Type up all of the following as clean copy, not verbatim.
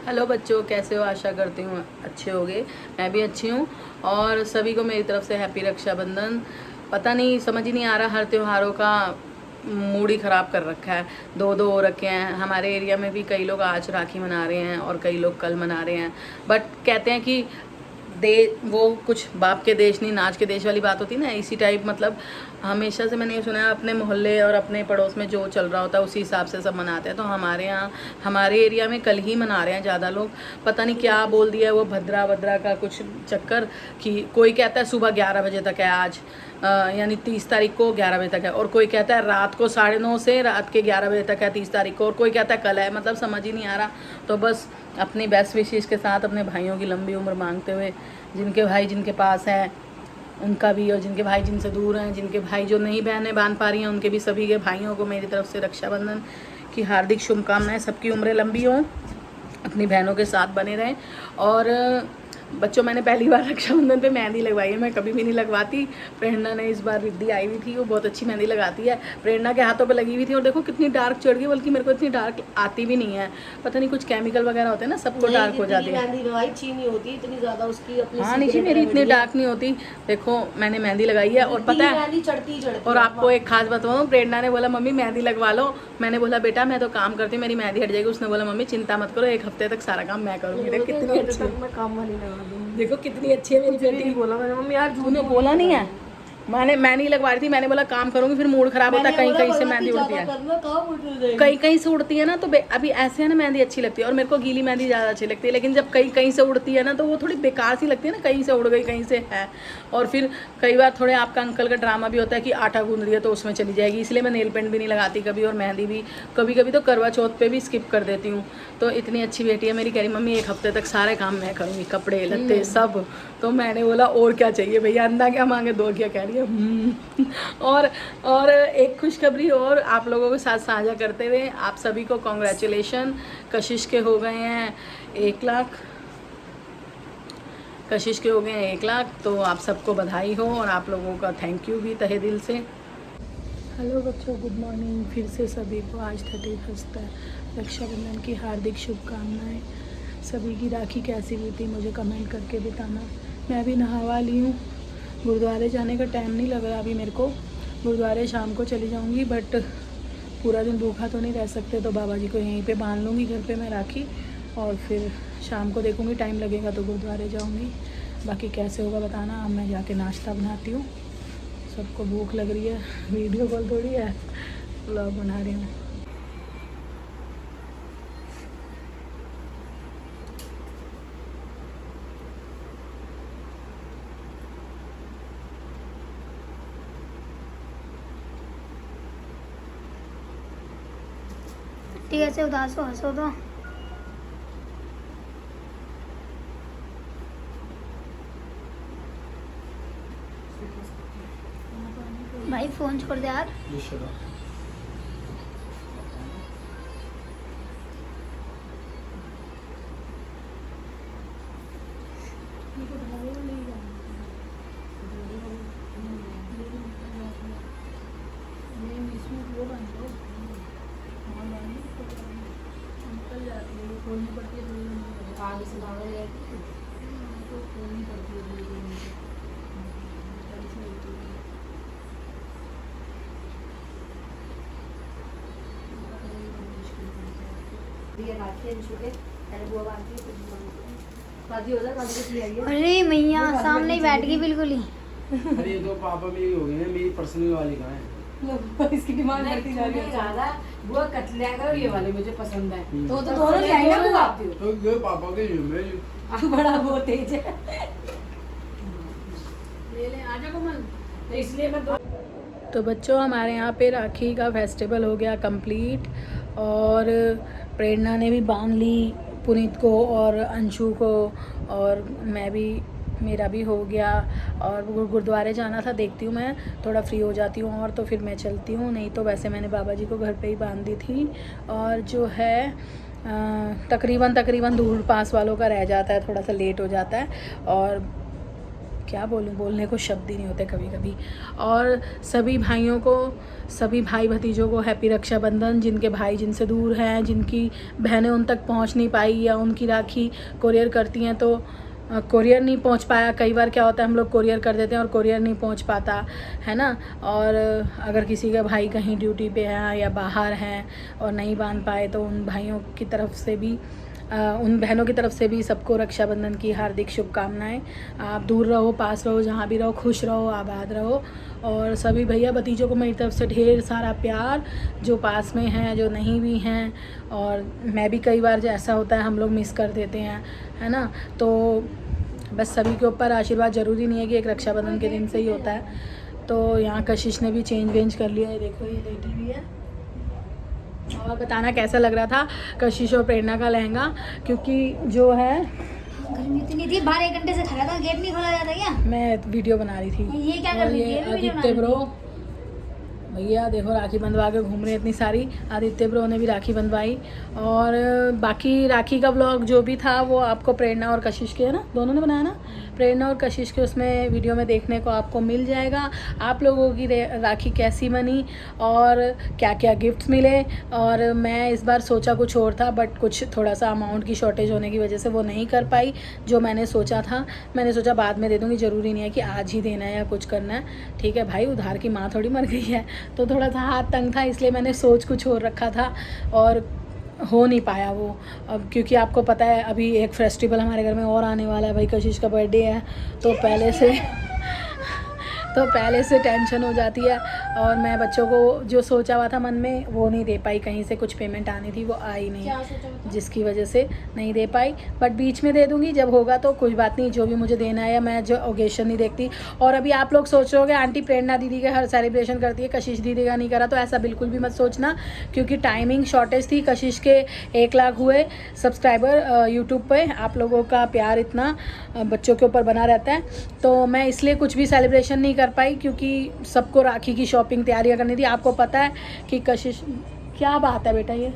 Hello बच्चों, कैसे हो? आशा करती हूँ अच्छे होगे। मैं भी अच्छी हूँ और सभी को मेरी तरफ से हैप्पी रक्षाबंधन। पता नहीं, समझ ही नहीं आ रहा, हर त्योहारों का मूड ही ख़राब कर रखा है। दो दो हो रखे हैं। हमारे एरिया में भी कई लोग आज राखी मना रहे हैं और कई लोग कल मना रहे हैं। बट कहते हैं कि दे वो कुछ बाप के देश नहीं नाच के देश वाली बात होती है ना, इसी टाइप। मतलब हमेशा से मैंने ये सुना है, अपने मोहल्ले और अपने पड़ोस में जो चल रहा होता है उसी हिसाब से सब मनाते हैं। तो हमारे यहाँ हमारे एरिया में कल ही मना रहे हैं ज़्यादा लोग। पता नहीं क्या बोल दिया है वो भद्रा भद्रा का कुछ चक्कर, कि कोई कहता है सुबह 11 बजे तक है आज, यानी 30 तारीख को 11 बजे तक है, और कोई कहता है रात को 9:30 से रात के 11 बजे तक है 30 तारीख को, और कोई कहता है कल है। मतलब समझ ही नहीं आ रहा। तो बस अपनी बेस्ट विशेष के साथ अपने भाइयों की लंबी उम्र मांगते हुए, जिनके भाई जिनके पास हैं उनका भी, और जिनके भाई जिनसे दूर हैं, जिनके भाई जो नई बहनें बांध पा रही हैं उनके भी, सभी के भाइयों को मेरी तरफ से रक्षाबंधन की हार्दिक शुभकामनाएं। सबकी उम्रें लंबी हों, अपनी बहनों के साथ बने रहें। और बच्चों, मैंने पहली बार रक्षाबंधन पे मेहंदी लगवाई है। मैं कभी भी नहीं लगवाती। प्रेरणा ने इस बार, रिद्धि आई हुई थी, वो बहुत अच्छी मेहंदी लगाती है, प्रेरणा के हाथों पे लगी हुई थी। और देखो कितनी डार्क चढ़ गई, बल्कि मेरे को इतनी डार्क आती भी नहीं है। पता नहीं कुछ केमिकल वगैरह होते हैं ना, सबको डार्क हो जाती है। होती इतनी ज्यादा उसकी अपनी। हाँ निशी, मेरी इतनी डार्क नहीं होती। देखो मैंने मेहंदी लगाई है, और पता है चढ़ती और आपको एक खास बताऊँ, प्रेरणा ने बोला मम्मी मेहंदी लगवा लो। मैंने बोला बेटा मैं तो काम करती हूँ, मेरी मेहंदी हट जाएगी। उसने बोला मम्मी चिंता मत करो, 1 हफ्ते तक सारा काम मैं करूँगी। देखो कितनी अच्छी, मैं काम वाली लगा दूंगी। देखो कितनी अच्छी है मेरी बेटी। बोला मैंने मम्मी यार, तूने बोला नहीं है, मैं नहीं लगवा रही थी। मैंने बोला काम करूंगी, फिर मूड खराब होता है। कहीं कहीं से मेहंदी उड़ती है, कहीं कहीं से उड़ती है ना। तो अभी ऐसे है ना, मेहंदी अच्छी लगती है और मेरे को गीली मेहंदी ज़्यादा अच्छी लगती है। लेकिन जब कहीं कहीं से उड़ती है ना, तो वो थोड़ी बेकार सी लगती है ना, कहीं से उड़ गई कहीं से है। और फिर कई बार थोड़े आपका अंकल का ड्रामा भी होता है कि आटा गूंद रही है तो उसमें चली जाएगी, इसलिए मैं नेल पेंट भी नहीं लगाती कभी, और मेहंदी भी कभी कभी तो करवा चौथ पे भी स्किप कर देती हूँ। तो इतनी अच्छी बेटी है मेरी, कह रही मम्मी 1 हफ्ते तक सारे काम मैं करूँगी, कपड़े लत्ते सब। तो मैंने बोला और क्या चाहिए भैया, अंधा क्या मांगे दो क्या, कह रही है। और एक खुशखबरी और आप लोगों के साथ साझा करते हुए, आप सभी को कॉन्ग्रेचुलेशन। कशिश के हो गए हैं 1 लाख, कशिश के हो गए हैं 1 लाख। तो आप सबको बधाई हो और आप लोगों का थैंक यू भी तहे दिल से। हेलो बच्चों, गुड मॉर्निंग। फिर से सभी को आज 31 है, रक्षाबंधन की हार्दिक शुभकामनाएं। सभी की राखी कैसी बीती मुझे कमेंट करके बताना। मैं भी नहावा ली हूँ, गुरुद्वारे जाने का टाइम नहीं लग रहा अभी मेरे को। गुरुद्वारे शाम को चली जाऊँगी, बट पूरा दिन भूखा तो नहीं रह सकते, तो बाबा जी को यहीं पे बांध लूँगी घर पे मैं राखी, और फिर शाम को देखूँगी टाइम लगेगा तो गुरुद्वारे जाऊँगी। बाकी कैसे होगा बताना। अब मैं जाके नाश्ता बनाती हूँ, सबको भूख लग रही है, वीडियो कॉल थोड़ी है, व्लॉग बना रही हूँ। ठीक है, से उदास हो, हंसो तो। भाई फोन छोड़ दे यार। अरे मैया सामने ही बैठ गई बिल्कुल ही। अरे ये तो पापा मेरी हो गई है, मेरी पर्सनल वाली कहाँ है? इसकी डिमांड बढ़ती जा रही है। वो कतले का और ये वाले मुझे पसंद है। तो दोनों ले आए ना वो आप। तो ये पापा के जिम्मे बड़ा वो तेज है। ले ले आजा कोमल, तो इसलिए मैं तो बच्चों, हमारे यहाँ पे राखी का फेस्टिवल हो गया कंप्लीट, और प्रेरणा ने भी बांध ली पुनीत को और अंशु को, और मैं भी, मेरा भी हो गया। और गुरुद्वारे जाना था, देखती हूँ मैं थोड़ा फ्री हो जाती हूँ और तो फिर मैं चलती हूँ, नहीं तो वैसे मैंने बाबा जी को घर पे ही बांध दी थी। और जो है तकरीबन दूर पास वालों का रह जाता है, थोड़ा सा लेट हो जाता है। और क्या बोलूँ, बोलने को शब्द ही नहीं होते कभी कभी। और सभी भाइयों को, सभी भाई भतीजों को हैप्पी रक्षाबंधन। जिनके भाई जिनसे दूर हैं, जिनकी बहनें उन तक पहुंच नहीं पाई या उनकी राखी कोरियर करती हैं तो कोरियर नहीं पहुंच पाया। कई बार क्या होता है, हम लोग कोरियर कर देते हैं और कोरियर नहीं पहुंच पाता है ना। और अगर किसी का भाई कहीं ड्यूटी पे है या बाहर हैं और नहीं बांध पाए तो उन भाइयों की तरफ से भी उन बहनों की तरफ से भी सबको रक्षाबंधन की हार्दिक शुभकामनाएं। आप दूर रहो, पास रहो, जहाँ भी रहो, खुश रहो, आबाद रहो। और सभी भैया भतीजों को मेरी तरफ से ढेर सारा प्यार, जो पास में हैं, जो नहीं भी हैं। और मैं भी कई बार ऐसा होता है, हम लोग मिस कर देते हैं, है ना। तो बस सभी के ऊपर आशीर्वाद, ज़रूरी नहीं है कि एक रक्षाबंधन के दिन से ही होता है। तो यहाँ कशिश ने भी चेंज वेंज कर लिया है, देखो ये लेटी हुई है। और बताना कैसा लग रहा था कशिश और प्रेरणा का लहंगा, क्योंकि जो है गर्मी इतनी थी, बाहर 1 घंटे से खड़ा था, गेट नहीं खोला जाता क्या? मैं वीडियो बना रही थी। ये क्या और कर रही ये है? आदित्य ब्रो भैया देखो राखी बंधवा के घूम रहे हैं इतनी सारी। आदित्य ब्रो ने भी राखी बंधवाई। और बाकी राखी का व्लॉग जो भी था वो आपको प्रेरणा और कशिश के, है ना, दोनों ने बनाया ना, प्रेरणा और कशिश के उसमें वीडियो में देखने को आपको मिल जाएगा। आप लोगों की राखी कैसी बनी और क्या क्या गिफ्ट्स मिले। और मैं इस बार सोचा कुछ और था, बट कुछ थोड़ा सा अमाउंट की शॉर्टेज होने की वजह से वो नहीं कर पाई जो मैंने सोचा था। मैंने सोचा बाद में दे दूँगी, ज़रूरी नहीं है कि आज ही देना है या कुछ करना है। ठीक है भाई, उधार की माँ थोड़ी मर गई है, तो थोड़ा सा हाथ तंग था, इसलिए मैंने सोच कुछ और रखा था और हो नहीं पाया वो। अब क्योंकि आपको पता है अभी एक फेस्टिवल हमारे घर में और आने वाला है, भाई कशिश का बर्थडे है, तो पहले से टेंशन हो जाती है। और मैं बच्चों को जो सोचा हुआ था मन में वो नहीं दे पाई, कहीं से कुछ पेमेंट आनी थी वो आई नहीं, जिसकी वजह से नहीं दे पाई। बट बीच में दे दूंगी, जब होगा तो कुछ बात नहीं, जो भी मुझे देना है। मैं जो ओकेशन नहीं देखती। और अभी आप लोग सोच रहे होगे आंटी प्रेरणा दीदी के हर सेलिब्रेशन करती है, कशिश दीदी का नहीं करा, तो ऐसा बिल्कुल भी मत सोचना, क्योंकि टाइमिंग शॉर्टेज थी। कशिश के 1 लाख हुए सब्सक्राइबर यूट्यूब पे। आप लोगों का प्यार इतना बच्चों के ऊपर बना रहता है, तो मैं इसलिए कुछ भी सेलिब्रेशन नहीं कर पाई, क्योंकि सबको राखी की शॉपिंग तैयारियां करनी थी। आपको पता है कि कशिश, क्या बात है बेटा, ये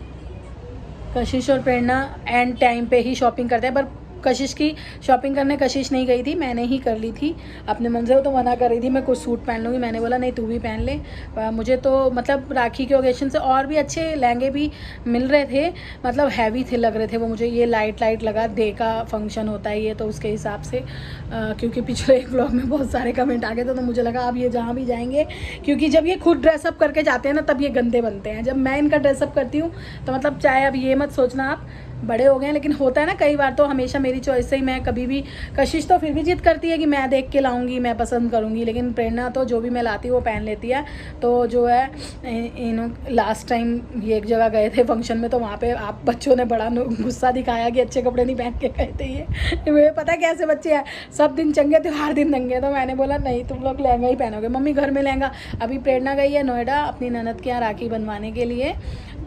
कशिश और प्रेरणा एंड टाइम पे ही शॉपिंग करते हैं। पर कशिश की शॉपिंग करने कशिश नहीं गई थी, मैंने ही कर ली थी अपने मन से। वो तो मना कर रही थी मैं कुछ सूट पहन लूँगी, मैंने बोला नहीं तू भी पहन ले। मुझे तो मतलब राखी के ओकेशन से और भी अच्छे लहंगे भी मिल रहे थे, मतलब हैवी थे लग रहे थे वो मुझे। ये लाइट लगा, डे का फंक्शन होता है ये, तो उसके हिसाब से क्योंकि पिछले एक ब्लॉग में बहुत सारे कमेंट आ गए थे, तो मुझे लगा अब ये जहाँ भी जाएंगे, क्योंकि जब ये खुद ड्रेसअप करके जाते हैं ना तब ये गंदे बनते हैं। जब मैं इनका ड्रेसअप करती हूँ तो मतलब चाहे अब ये मत सोचना आप बड़े हो गए हैं, लेकिन होता है ना कई बार, तो हमेशा मेरी चॉइस से ही मैं कभी भी, कशिश तो फिर भी जिद करती है कि मैं देख के लाऊंगी, मैं पसंद करूंगी, लेकिन प्रेरणा तो जो भी मैं लाती हूँ वो पहन लेती है। तो जो है लास्ट टाइम ये एक जगह गए थे फंक्शन में, तो वहाँ पे आप बच्चों ने बड़ा गुस्सा दिखाया कि अच्छे कपड़े नहीं पहन के गए थे ये। मुझे पता है कैसे बच्चे हैं, सब दिन चंगे त्योहार दिन दंगे। तो मैंने बोला नहीं तुम लोग लहंगा ही पहनोगे, मम्मी घर में लहंगा। अभी प्रेरणा गई है नोएडा अपनी ननद के यहाँ राखी बनवाने के लिए,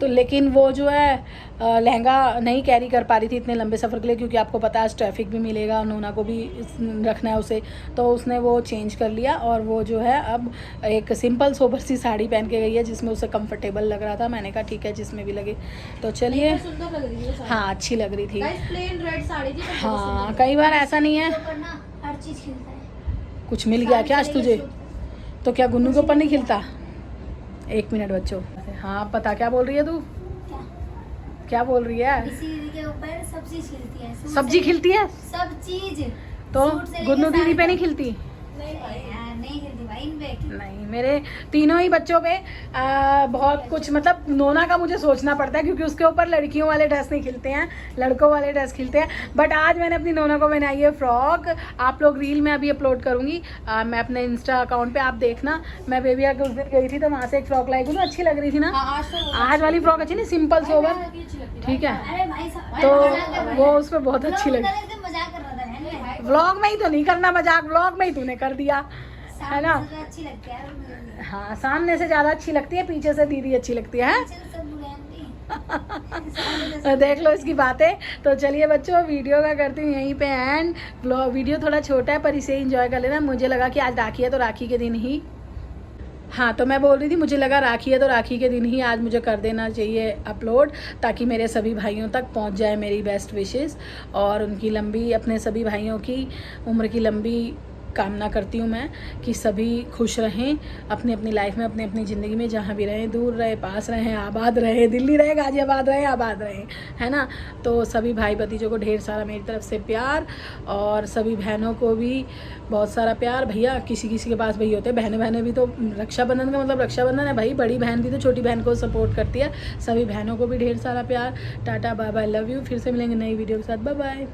तो लेकिन वो जो है लहंगा नहीं कैरी कर पा रही थी इतने लंबे सफ़र के लिए, क्योंकि आपको पता है ट्रैफिक भी मिलेगा, नोना को भी रखना है उसे, तो उसने वो चेंज कर लिया। और वो जो है अब एक सिंपल सोबर सी साड़ी पहन के गई है जिसमें उसे कंफर्टेबल लग रहा था। मैंने कहा ठीक है जिसमें भी लगे। तो चलिए, सुंदर लग रही है। हाँ अच्छी लग रही थी। प्लेन रेड साड़ी थी। हाँ कई बार ऐसा नहीं है, ऊपर ना हर चीज खिलता है। कुछ मिल गया क्या आज तुझे? तो क्या गुन्नू के ऊपर नहीं खिलता? 1 मिनट बच्चों, हाँ पता क्या बोल रही है तू? क्या बोल रही है? इसी के ऊपर सब चीज खिलती है। सूट सब्जी से- खिलती है सब चीज। तो सूट से लेके गुन्नू दीदी साड़ी पे नहीं तक। खिलती? नहीं खिलती भाई इन पे। नहीं, मेरे तीनों ही बच्चों पे बहुत कुछ, मतलब नोना का मुझे सोचना पड़ता है क्योंकि उसके ऊपर लड़कियों वाले ड्रेस नहीं खिलते हैं, लड़कों वाले ड्रेस खिलते हैं। बट आज मैंने अपनी नोना को बनाई है फ्रॉक, आप लोग रील में अभी अपलोड करूँगी मैं अपने इंस्टा अकाउंट पे, आप देखना। मैं बेबिया के उस दिन गई थी तो वहाँ से एक फ्रॉक लाई थी, अच्छी लग रही थी ना। आज वाली फ्रॉक अच्छी नहीं, सिंपल सोबर, ठीक है। अरे भाई तो वो उस पर बहुत अच्छी लगी। मजाक कर रहा था बहन। व्लॉग में ही तो नहीं करना मजाक, व्लॉग में ही तूने कर दिया है ना। सामने से अच्छी लगती है यार। हाँ सामने से ज़्यादा अच्छी लगती है, पीछे से दीदी अच्छी लगती है। पीछे से सब बुढ़िया होती। देख लो इसकी बातें। तो चलिए बच्चों, वीडियो का करती हूँ यहीं पे एंड। वीडियो थोड़ा छोटा है पर इसे एंजॉय कर लेना। मुझे लगा कि आज राखी है तो राखी के दिन ही, हाँ तो मैं बोल रही थी मुझे लगा राखी है तो राखी के दिन ही आज मुझे कर देना चाहिए अपलोड, ताकि मेरे सभी भाइयों तक पहुंच जाए मेरी बेस्ट विशेस और उनकी लंबी, अपने सभी भाइयों की उम्र की लंबी कामना करती हूँ मैं कि सभी खुश रहें अपनी अपनी लाइफ में, अपनी अपनी ज़िंदगी में, जहाँ भी रहें, दूर रहे, पास रहें, आबाद रहे, दिल्ली रहे, गाज़ियाबाद रहे, आबाद रहें, है ना। तो सभी भाई भतीजों को ढेर सारा मेरी तरफ से प्यार, और सभी बहनों को भी बहुत सारा प्यार। भैया किसी किसी के पास भैया होते हैं, बहनें भी तो, रक्षाबंधन का मतलब रक्षाबंधन है भाई, बड़ी बहन भी तो छोटी बहन को सपोर्ट करती है। सभी बहनों को भी ढेर सारा प्यार। Tata bye bye, love you. फिर से मिलेंगे नई वीडियो के साथ, बाय बाय।